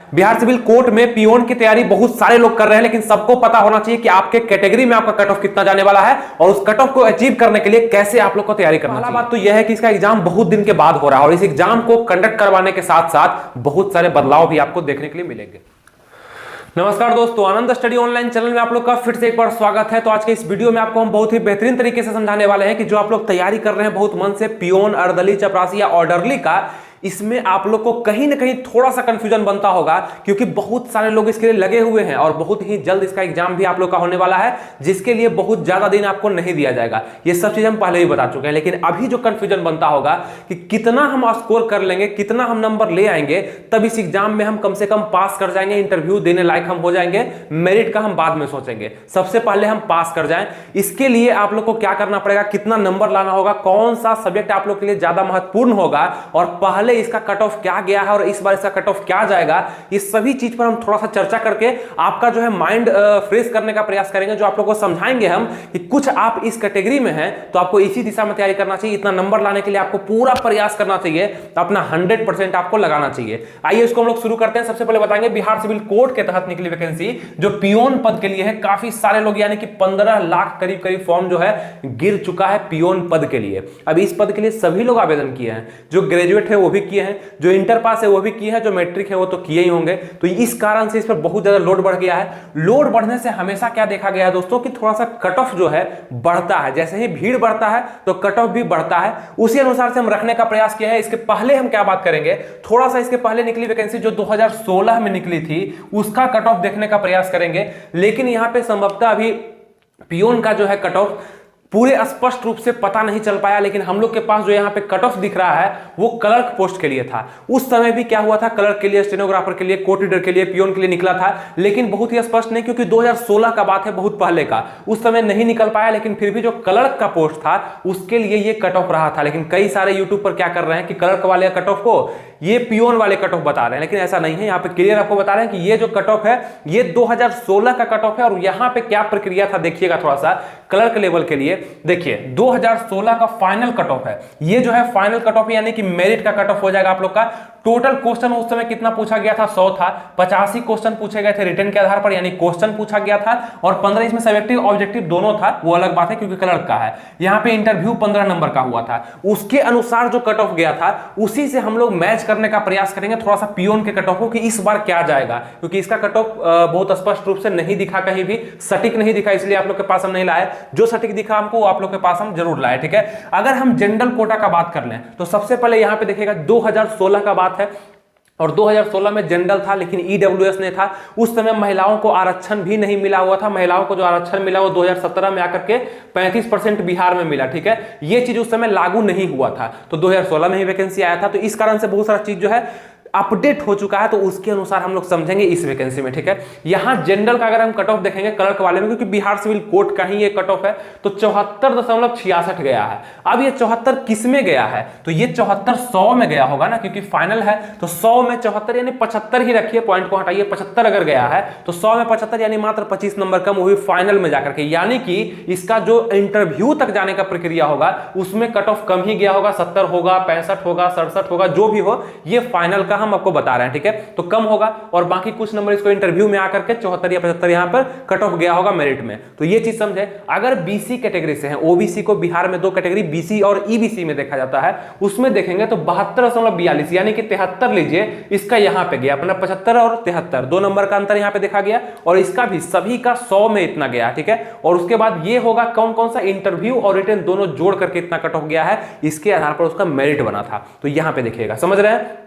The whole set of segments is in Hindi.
बिहार सिविल कोर्ट में पियोन की तैयारी बहुत सारे लोग कर रहे हैं, लेकिन सबको पता होना चाहिए कि आपके कैटेगरी में आपका कट ऑफ कितना जाने वाला है और उस कट ऑफ को अचीव करने के लिए कैसे आप लोग को तैयारी करना चाहिए। बात तो यह है कि इसका एग्जाम बहुत दिन के बाद हो रहा है और इस एग्जाम को कंडक्ट करवाने के साथ साथ बहुत सारे बदलाव भी आपको देखने के लिए मिलेंगे। नमस्कार दोस्तों, आनंद स्टडी ऑनलाइन चैनल में आप लोग का फिर से एक बार स्वागत है। तो आज के इस वीडियो में आपको हम बहुत ही बेहतरीन तरीके से समझाने वाले हैं कि जो आप लोग तैयारी कर रहे हैं बहुत मन से पियोन, अर्दली, चपरासी या ऑर्डरली का, इसमें आप लोग को कहीं ना कहीं थोड़ा सा कंफ्यूजन बनता होगा, क्योंकि बहुत सारे लोग इसके लिए लगे हुए हैं और बहुत ही जल्द इसका एग्जाम भी आप लोग का होने वाला है, जिसके लिए बहुत ज्यादा दिन आपको नहीं दिया जाएगा। ये सब चीज हम पहले ही बता चुके हैं, लेकिन अभी जो कंफ्यूजन बनता होगा कि कितना हम स्कोर कर लेंगे, कितना हम नंबर ले आएंगे, तब इस एग्जाम में हम कम से कम पास कर जाएंगे, इंटरव्यू देने लायक हम हो जाएंगे। मेरिट का हम बाद में सोचेंगे, सबसे पहले हम पास कर जाएं। इसके लिए आप लोग को क्या करना पड़ेगा, कितना नंबर लाना होगा, कौन सा सब्जेक्ट आप लोग के लिए ज्यादा महत्वपूर्ण होगा और पहले इसका कट ऑफ क्या गया है और इस बार इसका कट ऑफ क्या जाएगा, इस सभी चीज पर हम थोड़ा सा चर्चा करके आपका जो है माइंड फ्रेश करने का प्रयास करेंगे। जो आप लोगों को समझाएंगे हम कि कुछ आप इस कैटेगरी में हैं तो आपको इसी दिशा में तैयारी करना चाहिए, इतना नंबर लाने के लिए आपको पूरा प्रयास करना चाहिए, तो अपना 100% आपको लगाना चाहिए। आइए इसको हम लोग शुरू करते हैं। सबसे पहले बताएंगे बिहार सिविल कोर्ट के तहत निकली वैकेंसी जो पियोन पद के लिए है। काफी सारे लोग यानी कि 15 लाख करीब फॉर्म जो है गिर चुका है पियोन पद के लिए। अब इस पद के लिए सभी लोग आवेदन किए हैं, जो ग्रेजुएट है वो भी किए हैं, जो इंटर पास है वो भी किए हैं, जो मैट्रिक है वो तो किए ही होंगे। तो इस कारण से इस पर बहुत ज्यादा लोड बढ़ गया है। लोड बढ़ने से हमेशा क्या देखा गया है दोस्तों कि थोड़ा सा कट ऑफ जो है बढ़ता है। जैसे ही भीड़ बढ़ता है तो कट ऑफ भी बढ़ता है, उसी अनुसार से हम रखने का प्रयास किया है। इसके पहले हम क्या बात करेंगे, थोड़ा सा इसके पहले निकली वैकेंसी जो 2016 में निकली थी उसका कट ऑफ देखने का प्रयास करेंगे। लेकिन यहां पे संभवतः अभी पियोन का जो है कट ऑफ पूरे स्पष्ट रूप से पता नहीं चल पाया, लेकिन हम लोग के पास जो यहाँ पे कट ऑफ दिख रहा है वो क्लर्क पोस्ट के लिए था। उस समय भी क्या हुआ था, क्लर्क के लिए, स्टेनोग्राफर के लिए, कोर्ट रीडर के लिए, पियोन के लिए निकला था, लेकिन बहुत ही स्पष्ट नहीं, क्योंकि 2016 का बात है, बहुत पहले का, उस समय नहीं निकल पाया। लेकिन फिर भी जो क्लर्क का पोस्ट था उसके लिए ये कट ऑफ रहा था। लेकिन कई सारे यूट्यूब पर क्या कर रहे हैं कि क्लर्क वाले कट ऑफ को ये पियोन वाले कट ऑफ बता रहे हैं, लेकिन ऐसा नहीं है। यहाँ पे क्लियर आपको बता रहे हैं कि ये जो कट ऑफ है ये 2016 का कट ऑफ है। और यहाँ पे क्या प्रक्रिया था देखिएगा थोड़ा सा क्लर्क लेवल के लिए। देखिए 2016 का फाइनल कट ऑफ है, ये जो है फाइनल कट ऑफ यानी कि मेरिट का कट ऑफ हो जाएगा आप लोग का। टोटल क्वेश्चन उस समय कितना पूछा गया था, 100 था। 85 क्वेश्चन पूछे गए थे रिटन के आधार पर, यानी क्वेश्चन पूछा गया था, और 15 इसमें सब्जेक्टिव ऑब्जेक्टिव दोनों था, वो अलग बात है क्योंकि क्लर्क का है। यहाँ पे इंटरव्यू 15 नंबर का हुआ था, उसके अनुसार जो कट ऑफ गया था उसी से हम लोग मैच करने का प्रयास करेंगे थोड़ा सा पियोन के कट ऑफ को कि इस बार क्या जाएगा, क्योंकि इसका कट ऑफ बहुत स्पष्ट रूप से नहीं दिखा, कहीं भी सटीक नहीं दिखा, इसलिए आप लोग के पास हम नहीं लाए। जो सटीक दिखा हमको वो आप लोग के पास हम जरूर लाए, ठीक है। अगर हम जनरल कोटा का बात कर लें तो सबसे पहले यहाँ पे देखिएगा 2016 का बात है, और 2016 में जनरल था लेकिन ईडब्ल्यूएस नहीं था। उस समय महिलाओं को आरक्षण भी नहीं मिला हुआ था। महिलाओं को जो आरक्षण मिला वो 2017 में आकर के 35% बिहार में मिला, ठीक है। ये चीज उस समय लागू नहीं हुआ था, तो 2016 में ही वैकेंसी आया था। तो इस कारण से बहुत सारा चीज जो है अपडेट हो चुका है, तो उसके अनुसार हम लोग समझेंगे इस वैकेंसी में, ठीक है। यहां जनरल का अगर हम कट ऑफ देखेंगे क्लर्क वाले में, क्योंकि बिहार सिविल कोर्ट का ही ये कट ऑफ है, तो 74.66 गया है। अब ये 74 किस में गया है, तो ये 74 100 में गया होगा ना, क्योंकि फाइनल है। तो 100 में 74 यानी 75 ही रखिए, पॉइंट को हटाइए, 75 अगर गया है तो 100 में 75 यानी मात्र 25 नंबर कम, वो भी फाइनल में जाकर के। यानी कि इसका जो इंटरव्यू तक जाने का प्रक्रिया होगा उसमें कट ऑफ कम ही गया होगा, 70 होगा, 65 होगा, 67 होगा, जो भी हो, ये फाइनल का हम आपको बता रहे हैं, ठीक है। तो कम होगा और बाकी कुछ नंबर इसको इंटरव्यू में आकर के 74 या 75 यहां पर कट ऑफ गया होगा मेरिट में। तो ये चीज समझे। अगर बीसी कैटेगरी से हैं, ओबीसी को बिहार में दो कैटेगरी बीसी और ईबीसी में देखा जाता है, उसमें देखेंगे तो 72.42 यानी कि 73 लीजिए, इसका यहां पे गया अपना 75 और 73, 2 नंबर का अंतर यहां पे देखा गया, और इसका भी सभी का 100 में इतना गया, ठीक है। और उसके बाद ये होगा कौन कौन सा इंटरव्यू और रिटन दोनों जोड़ करके इतना कट ऑफ गया है, इसके आधार पर उसका मेरिट बना था। तो यहां पे देखिएगा, समझ रहे हैं।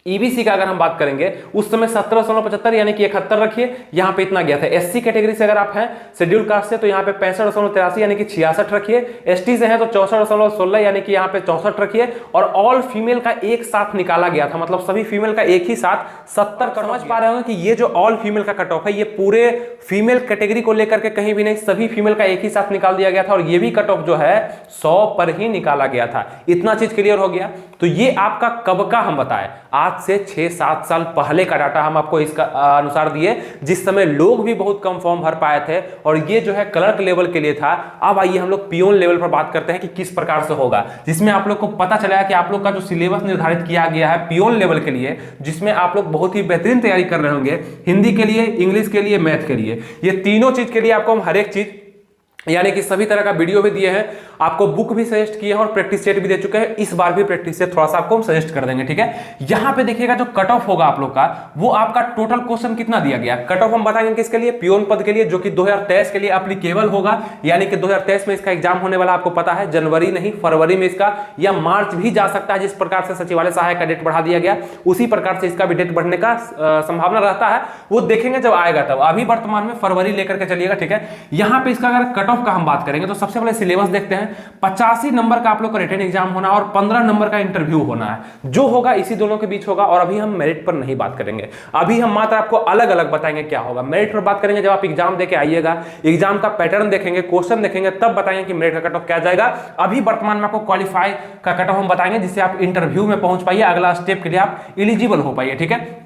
ईबीसी का अगर हम बात करेंगे उस समय 17.75 यानी कि 71 रखिए, यहां पे इतना गया था। एससी कैटेगरी से अगर आप हैं, शेड्यूल कास्ट से, तो यहां पे 65.83 यानी कि 66 रखिए। एसटी से हैं तो 64.16 यानी कि यहां पे 64 रखिए। और ऑल फीमेल का एक साथ निकाला गया था, मतलब सभी फीमेल का एक ही साथ 70। समझ पा रहे होंगे कि ये जो ऑल फीमेल का कट ऑफ है ये पूरे फीमेल कैटेगरी को लेकर के कहीं भी नहीं, सभी फीमेल का एक ही साथ निकाल दिया गया था, और ये भी कट ऑफ जो है 100 पर ही निकाला गया था। इतना चीज क्लियर हो गया। तो ये आपका कब का हम बताएं, आज से 6-7 साल पहले का डाटा हम आपको इसका अनुसार दिए, जिस समय लोग भी बहुत कम फॉर्म भर पाए थे, और ये जो है क्लर्क लेवल के लिए था। अब आइए हम लोग पियोन लेवल पर बात करते हैं कि किस प्रकार से होगा, जिसमें आप लोग को पता चला कि आप लोग का जो सिलेबस निर्धारित किया गया है पियोन लेवल के लिए, जिसमें आप लोग बहुत ही बेहतरीन तैयारी कर रहे होंगे, हिंदी के लिए, इंग्लिश के लिए, मैथ के लिए, ये तीनों चीज के लिए आपको हम हर एक चीज यानी कि सभी तरह का वीडियो भी दिए हैं, आपको बुक भी सजेस्ट किए हैं और प्रैक्टिस सेट भी दे चुके हैं। इस बार भी प्रैक्टिस सेट थोड़ा सा आपको हम सजेस्ट कर देंगे, ठीक है। यहां पे देखिएगा जो कट ऑफ होगा आप लोग का, वो आपका टोटल क्वेश्चन कितना दिया गया, कट ऑफ हम बताएंगे किसके लिए, पियोन पद के लिए, जो कि 2023 के लिए एप्लीकेबल होगा। यानी कि 2023 में इसका एग्जाम होने वाला आपको पता है, जनवरी नहीं फरवरी में इसका, या मार्च भी जा सकता है। जिस प्रकार से सचिवालय सहायक का डेट बढ़ा दिया गया, उसी प्रकार से इसका भी डेट बढ़ने का संभावना रहता है, वो देखेंगे जब आएगा तब। अभी वर्तमान में फरवरी लेकर के चलिएगा, ठीक है। यहां पे इसका अगर कट ऑफ का हम बात करेंगे तो सबसे पहले सिलेबस देखते हैं। 85 नंबर का आप लोग का रिटन एग्जाम होना और 15 नंबर का इंटरव्यू होना है, जो होगा इसी दोनों के बीच होगा। और अभी हम मेरिट पर नहीं बात करेंगे, अभी हम मात्र आपको अलग अलग बताएंगे क्या होगा। मेरिट पर बात करेंगे जब आप एग्जाम देके आइएगा, एग्जाम का पैटर्न देखेंगे, क्वेश्चन देखेंगे, तब बताएंगे कि मेरिट का कट ऑफ क्या जाएगा। अभी वर्तमान में आपको क्वालिफाई का कट ऑफ हम बताएंगे, जिससे आप इंटरव्यू में पहुंच पाइए, अगला स्टेप के लिए आप एलिजिबल हो पाइए, ठीक है।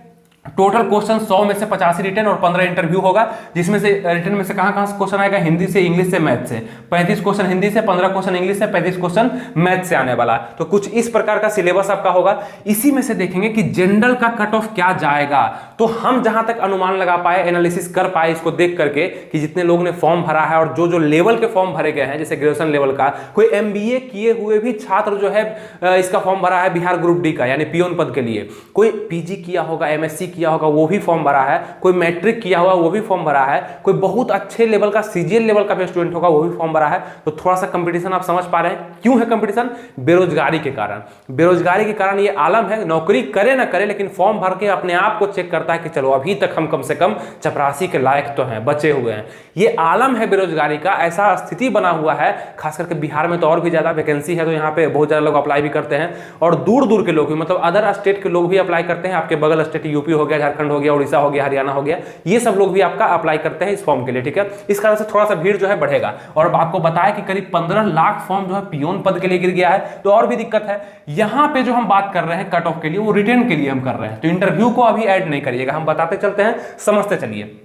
टोटल क्वेश्चन 100 में से 85 रिटन और 15 इंटरव्यू होगा, जिसमें से रिटन में से कहां से क्वेश्चन आएगा, हिंदी से, इंग्लिश से, मैथ से। 35 क्वेश्चन हिंदी से, 15 क्वेश्चन इंग्लिश से, 35 क्वेश्चन मैथ से आने वाला है। तो कुछ इस प्रकार का सिलेबस आपका होगा। इसी में से देखेंगे कि जनरल का कट ऑफ क्या जाएगा। तो हम जहां तक अनुमान लगा पाए, एनालिसिस कर पाए इसको देख करके कि जितने लोगों ने फॉर्म भरा है और जो जो लेवल के फॉर्म भरे गए हैं, जैसे ग्रेजुएशन लेवल का, कोई MBA किए हुए भी छात्र जो है इसका फॉर्म भरा है बिहार ग्रुप डी का, यानी पियोन पद के लिए। कोई PG किया होगा, MSc किया होगा, वो भी फॉर्म भरा है। कोई मैट्रिक किया हुआ, वो भी फॉर्म भरा है। कोई बहुत अच्छे लेवल का CGL लेवल का भी स्टूडेंट होगा, वो भी फॉर्म भरा है। तो थोड़ा सा कंपटीशन आप समझ पा रहे हैं। क्यों है कंपटीशन? बेरोजगारी के कारण। बेरोजगारी के कारण ये आलम है, नौकरी करे ना करे, लेकिन फॉर्म भर के अपने आप को चेक करता है कि चलो अभी तक हम कम से कम चपरासी के लायक तो हैं, बचे हुए हैं। ये आलम है बेरोजगारी का, ऐसा स्थिति बना हुआ है। खास करके बिहार में तो और भी ज्यादा वैकेंसी है, तो यहाँ पे बहुत ज्यादा लोग अप्लाई भी करते हैं, और दूर दूर के लोग भी, मतलब अदर स्टेट के लोग भी अप्लाई करते हैं। आपके बगल स्टेट यूपी हो गया, झारखंड हो गया, उड़ीसा हो गया, हरियाणा हो गया, ये सब लोग भी आपका अप्लाई करते हैं इस फॉर्म के लिए, ठीक है। इस कारण से थोड़ा सा भीड़ जो है बढ़ेगा। और अब आपको बताया कि करीब 15 लाख फॉर्म जो है पियोन पद के लिए गिर गया है, तो और भी दिक्कत है। यहां पे जो हम बात कर रहे हैं कट ऑफ के लिए, वो रिटन के लिए हम कर रहे हैं, तो इंटरव्यू को अभी ऐड नहीं करिएगा, हम बताते चलते हैं, समझते चलिए।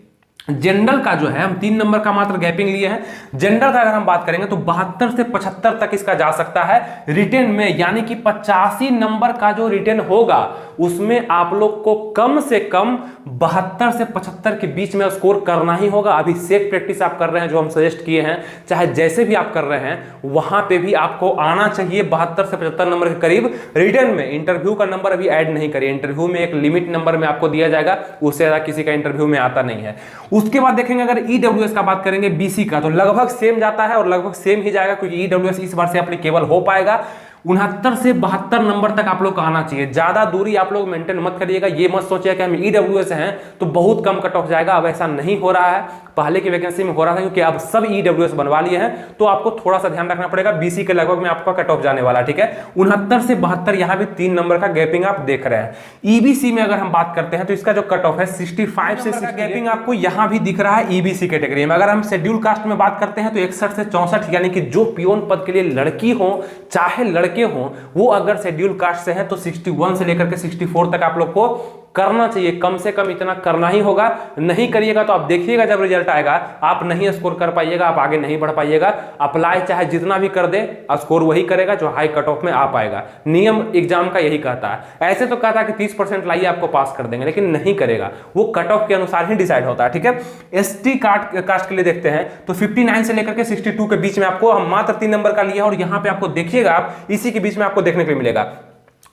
जनरल का जो है हम 3 नंबर का मात्र गैपिंग लिए हैं। जनरल का अगर हम बात करेंगे तो 72 से 75 तक इसका जा सकता है रिटन में, यानी कि 85 नंबर का जो रिटन होगा उसमें आप लोग को कम से कम 72 से 75 के बीच में स्कोर करना ही होगा। अभी सेट प्रैक्टिस आप कर रहे हैं, जो हम सजेस्ट किए हैं, चाहे जैसे भी आप कर रहे हैं, वहां पे भी आपको आना चाहिए 72 से 75 नंबर के करीब रिटन में। इंटरव्यू का नंबर अभी ऐड नहीं करिए, इंटरव्यू में एक लिमिट नंबर में आपको दिया जाएगा, उससे ज्यादा किसी का इंटरव्यू में आता नहीं है। उसके बाद देखेंगे अगर ईडब्ल्यूएस का बात करेंगे, BC का, तो लगभग सेम जाता है और लगभग सेम ही जाएगा, क्योंकि ईडब्ल्यूएस इस बार से एप्लीकेबल हो पाएगा। 69 से 72 नंबर तक आप लोग का आना चाहिए। ज्यादा दूरी आप लोग मेंटेन मत करिएगा, ये मत सोचिए कि हम ईडब्ल्यूएस हैं तो बहुत कम कट ऑफ जाएगा। अब ऐसा नहीं हो रहा है, पहले की वैकेंसी में हो रहा था, क्योंकि अब सब ईडब्ल्यूएस बनवा लिए हैं, तो आपको थोड़ा सा ध्यान रखना पड़ेगा। BC के लगभग में आपका कट ऑफ जाने वाला, ठीक है। 69 से 72 यहां भी 3 नंबर का गैपिंग आप देख रहे हैं। EBC में अगर हम बात करते हैं तो इसका जो कट ऑफ है 65 से 60 गैपिंग आपको यहां भी दिख रहा है EBC कैटेगरी में। अगर हम शेड्यूल कास्ट में बात करते हैं तो 61 से 64, यानी कि जो पियोन पद के लिए लड़की हो चाहे लड़के हो, वो अगर शेड्यूल कास्ट से है तो 61 से लेकर के 64 तक आप लोग को करना चाहिए। कम से कम इतना करना ही होगा, नहीं करिएगा तो आप देखिएगा जब रिजल्ट आएगा आप नहीं स्कोर कर पाइएगा, आप आगे नहीं बढ़ पाइएगा। अप्लाई चाहे जितना भी कर दे, स्कोर वही करेगा जो हाई कट ऑफ में आ पाएगा। नियम एग्जाम का यही कहता है। ऐसे तो कहता है कि 30% लाइए आपको पास कर देंगे, लेकिन नहीं करेगा, वो कट ऑफ के अनुसार ही डिसाइड होता है, ठीक है। ST कास्ट के लिए देखते हैं तो 59 से लेकर के 62 के बीच में आपको हम मात्र 3 नंबर का लिया, और यहां पे आपको देखिएगा आप इसी के बीच में आपको देखने के लिए मिलेगा।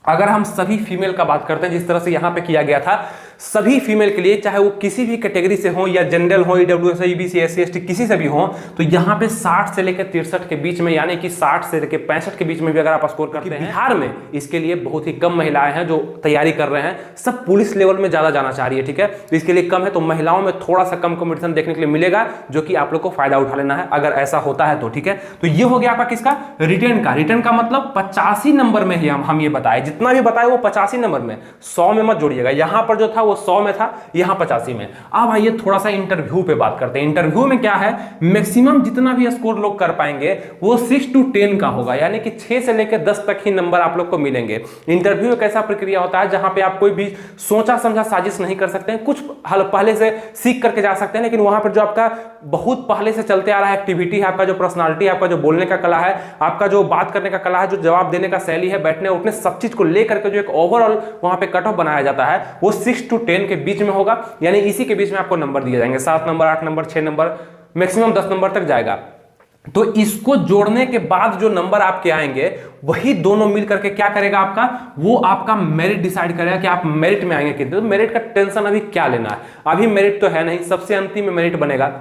अगर हम सभी फीमेल का बात करते हैं, जिस तरह से यहां पे किया गया था, सभी फीमेल के लिए, चाहे वो किसी भी कैटेगरी से हो, या जनरल हो, ईडब्ल्यूएस, EBC, SC, ST किसी से भी हो, तो यहां पे 60 से लेकर 63 के बीच में, यानी कि 60 से लेकर 65 के बीच में भी अगर आप स्कोर करते हैं। बिहार में इसके लिए बहुत ही कम महिलाएं हैं जो तैयारी कर रहे हैं, सब पुलिस लेवल में ज्यादा जाना चाह रही है, ठीक है। तो इसके लिए कम है, तो महिलाओं में थोड़ा सा कम कॉम्पिटिशन देखने के लिए मिलेगा, जो कि आप लोग को फायदा उठा लेना है अगर ऐसा होता है तो, ठीक है। तो ये हो गया आपका किसका, रिटन का। रिटन का मतलब 85 नंबर में ही हम ये बताए, जितना भी बताए वो 85 नंबर में, 100 में मत जोड़िएगा। यहां पर जो था वो वो 100 में था, यहाँ 85 में। अब आइए थोड़ा सा इंटरव्यू पे बात करते हैं। इंटरव्यू में क्या है, मैक्सिमम जितना भी स्कोर लोग कर पाएंगे वो 6 to 10 का होगा, यानी कि 6 से लेकर 10 तक ही नंबर आप लोग को मिलेंगे। इंटरव्यू एक ऐसा प्रक्रिया होता है जहां पे आप कोई भी सोचा समझा साजिश नहीं कर सकते हैं, कुछ पहले से सीख करके जा सकते हैं, लेकिन वहां पर जो आपका बहुत पहले से चलते आ रहा है एक्टिविटी है, आपका जो पर्सनालिटी है, आपका जो बोलने का कला है, आपका जो बात करने का कला है, जो जवाब देने का शैली है, बैठने उठने, सब चीज को लेकर के जो एक ओवरऑल वहां पे कट ऑफ बनाया जाता है वो 6 to 10 के बीच में होगा, यानी इसी के बीच में आपको नंबर दिए जाएंगे। 7 number, 8 number, 6 number, maximum 10 number तक जाएगा। तो इसको जोड़ने के बाद जो नंबर आपके आएंगे वही दोनों मिल करके क्या करेगा आपका, वो आपका मेरिट डिसाइड करेगा कि आप मेरिट में आएंगे कितने। तो मेरिट का टेंशन अभी क्या लेना है, अभी मेरिट तो है नहीं, सबसे अंतिम में मेरिट बनेगा।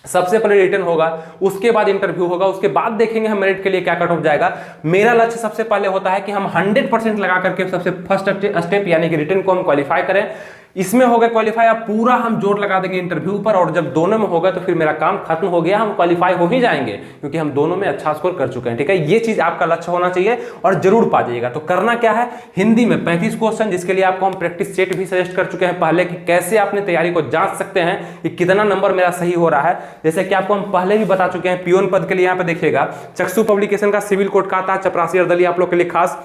सबसे पहले रिटर्न होगा, उसके बाद इंटरव्यू होगा, उसके बाद देखेंगे हम मेरिट के लिए क्या कट ऑफ जाएगा। मेरा लक्ष्य सबसे पहले होता है कि हम 100% लगा करके सबसे फर्स्ट स्टेप यानी कि रिटर्न को हम क्वालिफाई करें। इसमें हो गया क्वालिफाई, अब पूरा हम जोर लगा देंगे इंटरव्यू पर, और जब दोनों में होगा तो फिर मेरा काम खत्म हो गया, हम क्वालिफाई हो ही जाएंगे क्योंकि हम दोनों में अच्छा स्कोर कर चुके हैं। ठीक है, ये चीज आपका लक्ष्य होना चाहिए और जरूर पा जाइएगा। तो करना क्या है, हिंदी में 35 क्वेश्चन, जिसके लिए आपको हम प्रैक्टिस सेट भी सजेस्ट कर चुके हैं पहले कि कैसे अपनी तैयारी को जांच सकते हैं कि कितना नंबर मेरा सही हो रहा है। जैसे कि आपको हम पहले भी बता चुके हैं, पियोन पद के लिए यहाँ पे देखिएगा चक्षु पब्लिकेशन का सिविल कोड का आता है, चपरासी अर्दली आप लोग के लिए खास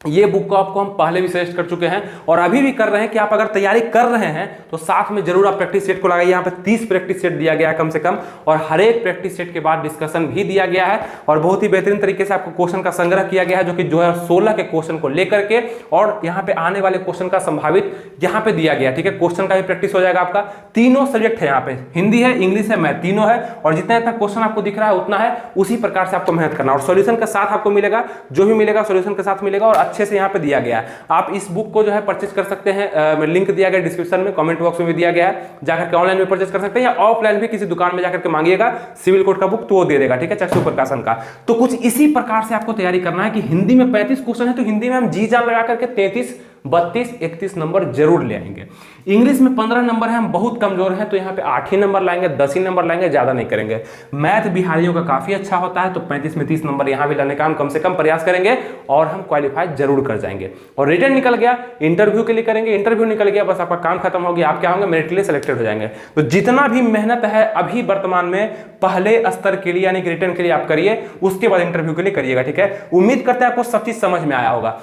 ये बुक को आपको हम पहले भी सजेस्ट कर चुके हैं और अभी भी कर रहे हैं कि आप अगर तैयारी कर रहे हैं तो साथ में जरूर आप प्रैक्टिस सेट को लगाइए। यहाँ पे 30 प्रैक्टिस सेट दिया गया है कम से कम, और हर एक प्रैक्टिस सेट के बाद डिस्कशन भी दिया गया है और बहुत ही बेहतरीन तरीके से आपको क्वेश्चन का संग्रह किया गया है, जो कि 2016 के क्वेश्चन को लेकर के और यहाँ पे आने वाले क्वेश्चन का संभावित यहाँ पे दिया गया। ठीक है, क्वेश्चन का भी प्रैक्टिस हो जाएगा आपका। तीनों सब्जेक्ट है यहाँ पे, हिंदी है, इंग्लिश है, मैथ, तीनों है, और जितना इतना क्वेश्चन आपको दिख रहा है उतना है, उसी प्रकार से आपको मेहनत करना और सोल्यूशन के साथ आपको मिलेगा, जो भी मिलेगा सोल्यूशन के साथ मिलेगा और अच्छे से यहाँ पे दिया गया। आप इस बुक को जो है परचेज कर सकते हैं, लिंक दिया गया डिस्क्रिप्शन में, कमेंट बॉक्स में भी दिया गया है, जाकर के ऑनलाइन में परचेज कर सकते हैं या ऑफलाइन भी किसी दुकान में जाकर के मांगिएगा सिविल कोड का बुक तो वो दे देगा। ठीक है, चक्षु प्रकाशन का। तो कुछ इसी प्रकार से आपको तैयारी करना है कि हिंदी में 35 क्वेश्चन है तो हिंदी में हम जी जान लगा करके 33, 32, 31 नंबर जरूर ले आएंगे। इंग्लिश में 15 नंबर है, हम बहुत कमजोर हैं तो यहाँ पे 8 ही नंबर लाएंगे, 10 ही नंबर लाएंगे, ज्यादा नहीं करेंगे। मैथ बिहारियों का काफी अच्छा होता है तो 35 में 30 नंबर यहाँ भी लाने का हम कम से कम प्रयास करेंगे और हम क्वालिफाई जरूर कर जाएंगे। और रिटर्न निकल गया, इंटरव्यू के लिए करेंगे, इंटरव्यू निकल गया, बस आपका काम खत्म हो गया, आप क्या होंगे, मेरिट के लिए सिलेक्टेड हो जाएंगे। तो जितना भी मेहनत है अभी वर्तमान में पहले स्तर के लिए यानी कि रिटर्न के लिए आप करिए, उसके बाद इंटरव्यू के लिए करिएगा। ठीक है, उम्मीद करते हैं आपको सब चीज समझ में आया होगा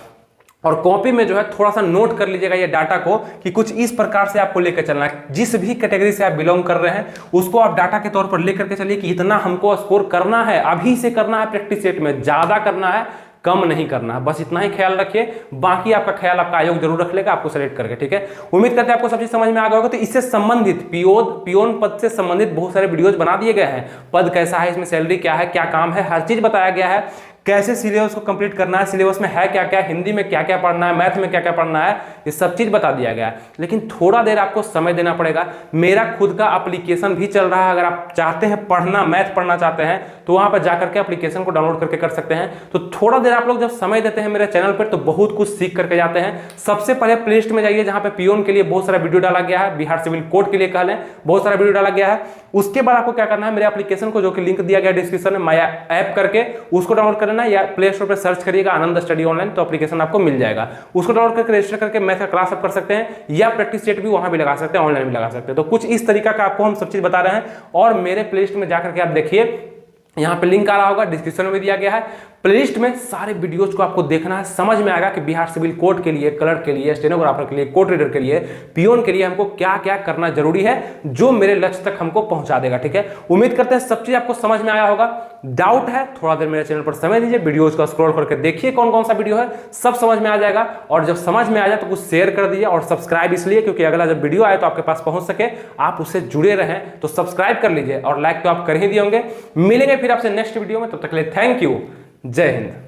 और कॉपी में जो है थोड़ा सा नोट कर लीजिएगा ये डाटा को कि कुछ इस प्रकार से आपको लेकर चलना है। जिस भी कैटेगरी से आप बिलोंग कर रहे हैं उसको आप डाटा के तौर पर लेकर के चलिए कि इतना हमको स्कोर करना है, अभी से करना है, प्रैक्टिस सेट में ज्यादा करना है, कम नहीं करना है, बस इतना ही ख्याल रखिए। बाकी आपका ख्याल आपका आयोग जरूर रख लेगा आपको सेलेक्ट करके। ठीक है, उम्मीद करते हैं आपको सब चीज समझ में आ गया होगा। तो इससे संबंधित पियोन पद से संबंधित बहुत सारे वीडियोज बना दिए गए हैं। पद कैसा है, इसमें सैलरी क्या है, क्या काम है, हर चीज बताया गया है, कैसे सिलेबस को कंप्लीट करना है, सिलेबस में है क्या क्या, हिंदी में क्या क्या पढ़ना है, मैथ में क्या क्या पढ़ना है, ये सब चीज बता दिया गया है। लेकिन थोड़ा देर आपको समय देना पड़ेगा। मेरा खुद का एप्लीकेशन भी चल रहा है, अगर आप चाहते हैं पढ़ना, मैथ पढ़ना चाहते हैं तो वहां पर जाकर के एप्लीकेशन को डाउनलोड करके कर सकते हैं। तो थोड़ा देर आप लोग जब समय देते हैं मेरे चैनल पर तो बहुत कुछ सीख करके जाते हैं। सबसे पहले प्ले लिस्ट में जाइए जहां पे पियोन के लिए बहुत सारा वीडियो डाला गया है, बिहार सिविल कोड के लिए कह लें बहुत सारा वीडियो डाला गया है। उसके बाद आपको क्या करना है, मेरे एप्लीकेशन को जो कि लिंक दिया गया डिस्क्रिप्शन में, माया ऐप करके उसको डाउनलोड करना है या प्ले स्टोर पर सर्च करिएगा आनंद स्टडी ऑनलाइन तो एप्लीकेशन आपको मिल जाएगा। उसको डाउनलोड करके रजिस्टर करके मैथ का क्लास आप कर सकते हैं या प्रैक्टिस सेट भी वहां भी लगा सकते हैं, ऑनलाइन भी लगा सकते हैं। तो कुछ इस तरीका का आपको हम सब चीज बता रहे हैं और मेरे प्लेलिस्ट में जाकर के आप देखिए, यहाँ पे लिंक आ रहा होगा, डिस्क्रिप्शन में दिया गया है। प्लेलिस्ट में सारे वीडियोज को आपको देखना है, समझ में आएगा कि बिहार सिविल कोड के लिए, क्लर्क के लिए, स्टेनोग्राफर के लिए, कोड रीडर के लिए, पियोन के लिए हमको क्या क्या करना जरूरी है जो मेरे लक्ष्य तक हमको पहुंचा देगा। ठीक है, उम्मीद करते हैं सब चीज आपको समझ में आया होगा। डाउट है थोड़ा देर मेरे चैनल पर समय दीजिए, वीडियोज को स्क्रॉल करके देखिए कौन कौन सा वीडियो है, सब समझ में आ जाएगा। और जब समझ में आ जाए तो कुछ शेयर कर दीजिए और सब्सक्राइब इसलिए क्योंकि अगला जब वीडियो आए तो आपके पास पहुंच सके, आप उससे जुड़े रहें। तो सब्सक्राइब कर लीजिए और लाइक तो आप कर ही दिए होंगे। मिलेंगे फिर आपसे नेक्स्ट वीडियो में, तब तक के लिए थैंक यू, जय हिंद।